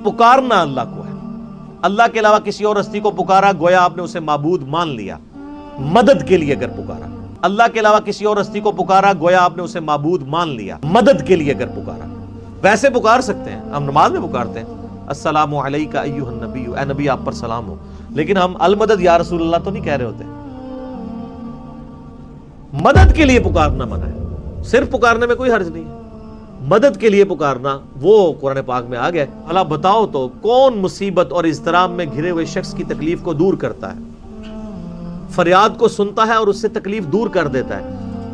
पुकारना अल्लाह को है, अल्लाह के अलावा किसी और हस्ती को पुकारा गोया आपने उसे माबूद मान लिया। मदद के लिए अगर पुकारा, अल्लाह के अलावा किसी और हस्ती को पुकारा गोया आपने उसे माबूद मान लिया। मदद के लिए अगर पुकारा, वैसे पुकार सकते हैं, हम नमाज में पुकारते हैं अस्सलामु अलैका अय्युहन नबी, ए नबी आप पर सलाम हो, लेकिन हम अल मदद या रसूलल्लाह तो नहीं कह रहे होते। मदद के लिए पुकारना मना है, सिर्फ पुकारने में कोई हर्ज नहीं है, मदद के लिए पुकारना वो कुरान पाक में आ गया। अल्लाह बताओ तो कौन मुसीबत और इज़्तिराब में घिरे हुए शख्स की तकलीफ को दूर करता है, फरियाद को सुनता है और उससे तकलीफ दूर कर देता है,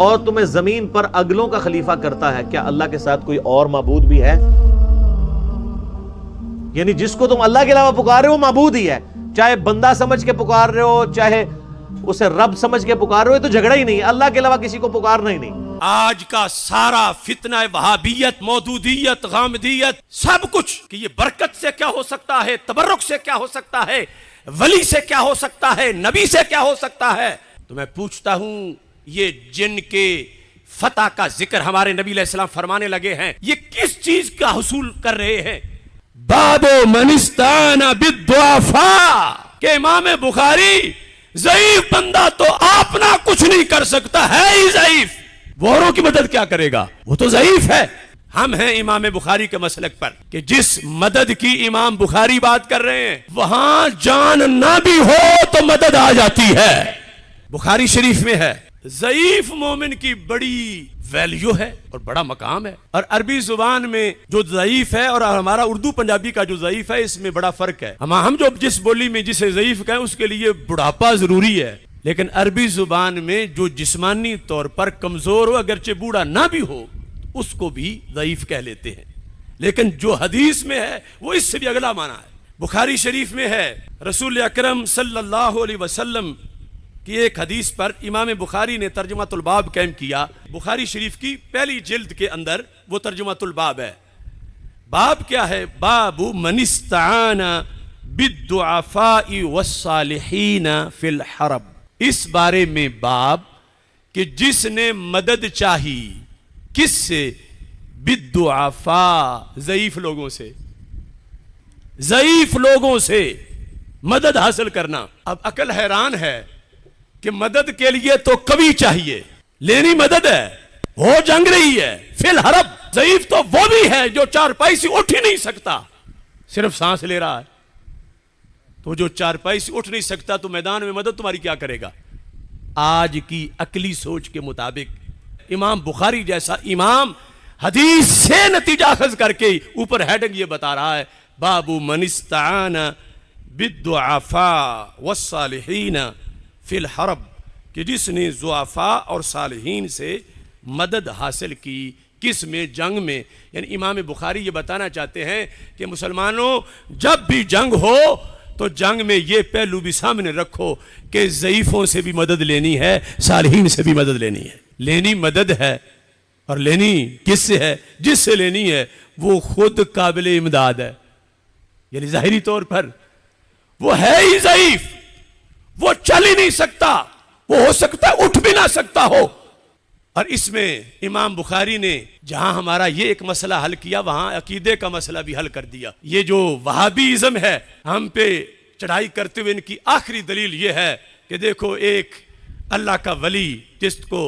और तुम्हें जमीन पर अगलों का खलीफा करता है। क्या अल्लाह के साथ कोई और माबूद भी है? यानी जिसको तुम अल्लाह के अलावा पुकार रहे हो माबूद ही है, चाहे बंदा समझ के पुकार रहे हो चाहे उसे रब समझ के पुकार रहे हो, तो झगड़ा ही नहीं है, अल्लाह के अलावा किसी को पुकारना ही नहीं। आज का सारा फितना वहाबियत, मौदूदियत, गामदियत, सब कुछ कि ये बरकत से क्या हो सकता है, तबर्रुक से क्या हो सकता है, वली से क्या हो सकता है, नबी से क्या हो सकता है। तो मैं पूछता हूं, ये जिनके फतह का जिक्र हमारे नबी अलैहिस्सलाम फरमाने लगे हैं, ये किस चीज का हुसूल कर रहे हैं? बाबो मनिस्ताना बिद्वाफा के इमाम बुखारी, ज़ईफ बंदा तो अपना कुछ नहीं कर सकता है ही ज़ईफ, वो औरों की मदद क्या करेगा, वो तो ज़ईफ है। हम हैं इमाम बुखारी के मसलक पर कि जिस मदद की इमाम बुखारी बात कर रहे हैं, वहां जान ना भी हो तो मदद आ जाती है। बुखारी शरीफ में है, ज़ईफ मोमिन की बड़ी वैल्यू है और बड़ा मकाम है। और अरबी जुबान में जो ज़ईफ है और हमारा उर्दू पंजाबी का जो ज़ईफ है, इसमें बड़ा फर्क है। हम जो जिस बोली में जिसे ज़ईफ कहें उसके लिए बुढ़ापा जरूरी है, लेकिन अरबी जुबान में जो जिस्मानी तौर पर कमजोर हो, अगरचे बूढ़ा ना भी हो, उसको भी ज़ईफ कह लेते हैं। लेकिन जो हदीस में है वो इससे भी अगला माना है। बुखारी शरीफ में है, रसूल अकरम सल्लल्लाहु अलैहि वसल्लम की एक हदीस पर इमाम बुखारी ने तर्जुमातुल बाब कायम किया। बुखारी शरीफ की पहली जिल्द के अंदर वो तर्जुमातुल बाब है। बाब क्या है? बाबु मनिस्ताना बिद्दुआफाई वस्सालिहीना फिल हरब। इस बारे में बाब कि जिसने मदद चाही किससे? बिद्दुआफा, ज़ईफ लोगों से, ज़ईफ लोगों से मदद हासिल करना। अब अकल हैरान है कि मदद के लिए तो कभी चाहिए, लेनी मदद है, हो जंग रही है, फिल हरब। ज़ईफ तो वो भी है जो चारपाई से उठ ही नहीं सकता, सिर्फ सांस ले रहा है। तो जो चारपाई से उठ नहीं सकता तो मैदान में मदद तुम्हारी क्या करेगा? आज की अकली सोच के मुताबिक इमाम बुखारी जैसा इमाम हदीस से नतीजा अखज़ करके ऊपर हेडिंग ये बता रहा है, बाबू मनिस्ताना बिद्दुआफा वस्सालिहीना फिल हरब, कि जिसने ज़ुआफा और सालिहीन से मदद हासिल की, किस में? जंग में। यानी इमाम बुखारी ये बताना चाहते हैं कि मुसलमानों, जब भी जंग हो तो जंग में ये पहलू भी सामने रखो कि ज़ईफ़ों से भी मदद लेनी है, सालिहीन से भी मदद लेनी है। लेनी मदद है और लेनी किससे है? जिससे लेनी है वो खुद काबिल इमदाद है। यानी ज़ाहिरी तौर पर वो है ही ज़ईफ़, वो चल ही नहीं सकता, वो हो सकता है उठ भी ना सकता हो। और इसमें इमाम बुखारी ने जहां हमारा ये एक मसला हल किया, वहां अकीदे का मसला भी हल कर दिया। ये जो वहाबीज़म है हम पे चढ़ाई करते हुए, इनकी आखिरी दलील ये है कि देखो, एक अल्लाह का वली जिसको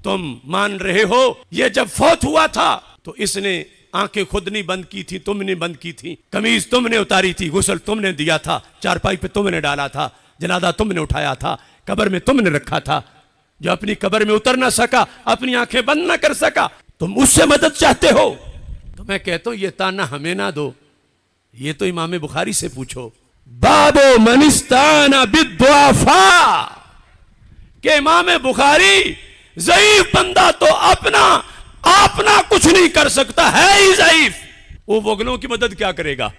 तुम मान रहे हो, ये जब फौत हुआ था तो इसने आंखें खुद नहीं बंद की थी, तुमने बंद की थी, कमीज तुमने उतारी थी, गुस्ल तुमने दिया था, चारपाई पे तुमने डाला था, जनाजा तुमने उठाया था, कब्र में तुमने रखा था। जो अपनी कब्र में उतर ना सका, अपनी आंखें बंद ना कर सका, तुम उससे मदद चाहते हो। तो मैं कहता हूं ये ताना हमें ना दो, ये तो इमाम बुखारी से पूछो। बाबो मनिस्ताना बिद्दुआफा के इमाम बुखारी, ज़ईफ बंदा तो अपना कुछ नहीं कर सकता है ही ज़ईफ, वो वगलों की मदद क्या करेगा,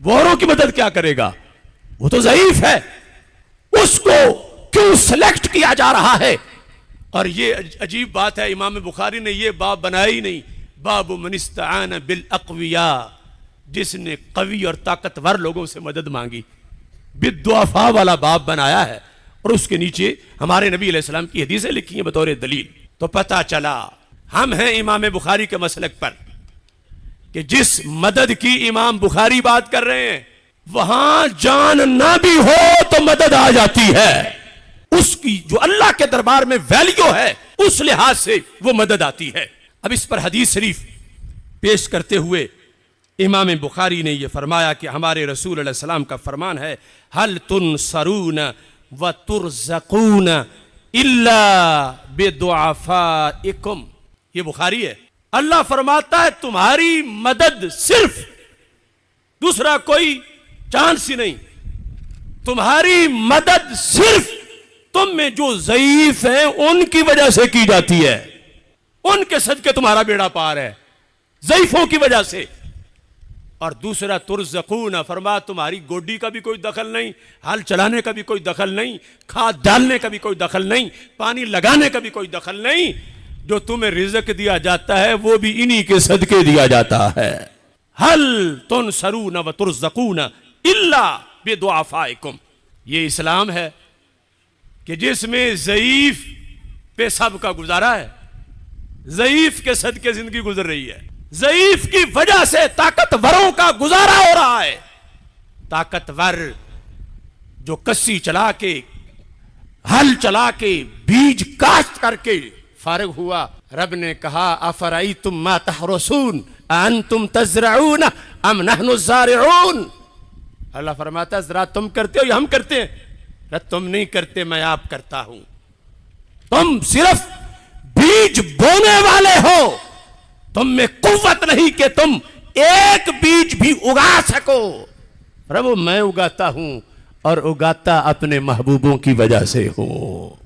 वोरों की मदद क्या करेगा? वो तो ज़ईफ है, उसको क्यों सिलेक्ट किया जा रहा है? और ये अजीब बात है, इमाम बुखारी ने ये बाब बनाया ही नहीं, बाबु मनिस्ताना बिल अक़विया, जिसने कवी और ताकतवर लोगों से मदद मांगी, बिद्दुआफा वाला बाब बनाया है। और उसके नीचे हमारे नबी अलैहिस्सलाम की हदीसें लिखी हैं बतौर दलील। तो पता चला हम हैं इमाम बुखारी के मसलक पर कि जिस मदद की इमाम बुखारी बात कर रहे हैं, वहां जान ना भी हो तो मदद आ जाती है। उसकी जो अल्लाह के दरबार में वैल्यू है, उस लिहाज से वो मदद आती है। अब इस पर हदीस शरीफ पेश करते हुए इमाम बुखारी ने यह फरमाया कि हमारे रसूल अलैहि सलाम का फरमान है, हल तुनसरून व तुरज़क़ून इल्ला बिदुआफाइकुम। ये बुखारी है। अल्लाह फरमाता है तुम्हारी मदद सिर्फ, दूसरा कोई चांस ही नहीं, तुम्हारी मदद सिर्फ तुम में जो ज़ईफ हैं उनकी वजह से की जाती है। उनके सदके तुम्हारा बेड़ा पार है, ज़ईफों की वजह से। और दूसरा तुरज़क़ून, फरमा तुम्हारी गोडी का भी कोई दखल नहीं, हल चलाने का भी कोई दखल नहीं, खाद डालने का भी कोई दखल नहीं, पानी लगाने का भी कोई दखल नहीं। जो तुम्हें रिज़्क़ दिया जाता है वो भी इन्हीं के सदके दिया जाता है। हल तुनसरून व तुरज़क़ून इल्ला बिदुआफाइकुम। ये इस्लाम है कि जिसमें ज़ईफ पे सब का गुजारा है, ज़ईफ के सदके जिंदगी गुजर रही है, ज़ईफ की वजह से ताकतवरों का गुजारा हो रहा है। ताकतवर जो कस्सी चला के, हल चला के, बीज काश्त करके फारिग हुआ, रब ने कहा अफराई तुम मा तहरसून अंतुम तज़रऊन अम नहनु ज़ारिऊन। अल्लाह फरमाता जरा तुम करते हो या हम करते हैं? तुम नहीं करते, मैं आप करता हूं। तुम सिर्फ बीज बोने वाले हो, तुम में कुव्वत नहीं कि तुम एक बीज भी उगा सको। प्रभु मैं उगाता हूं और उगाता अपने महबूबों की वजह से हूं।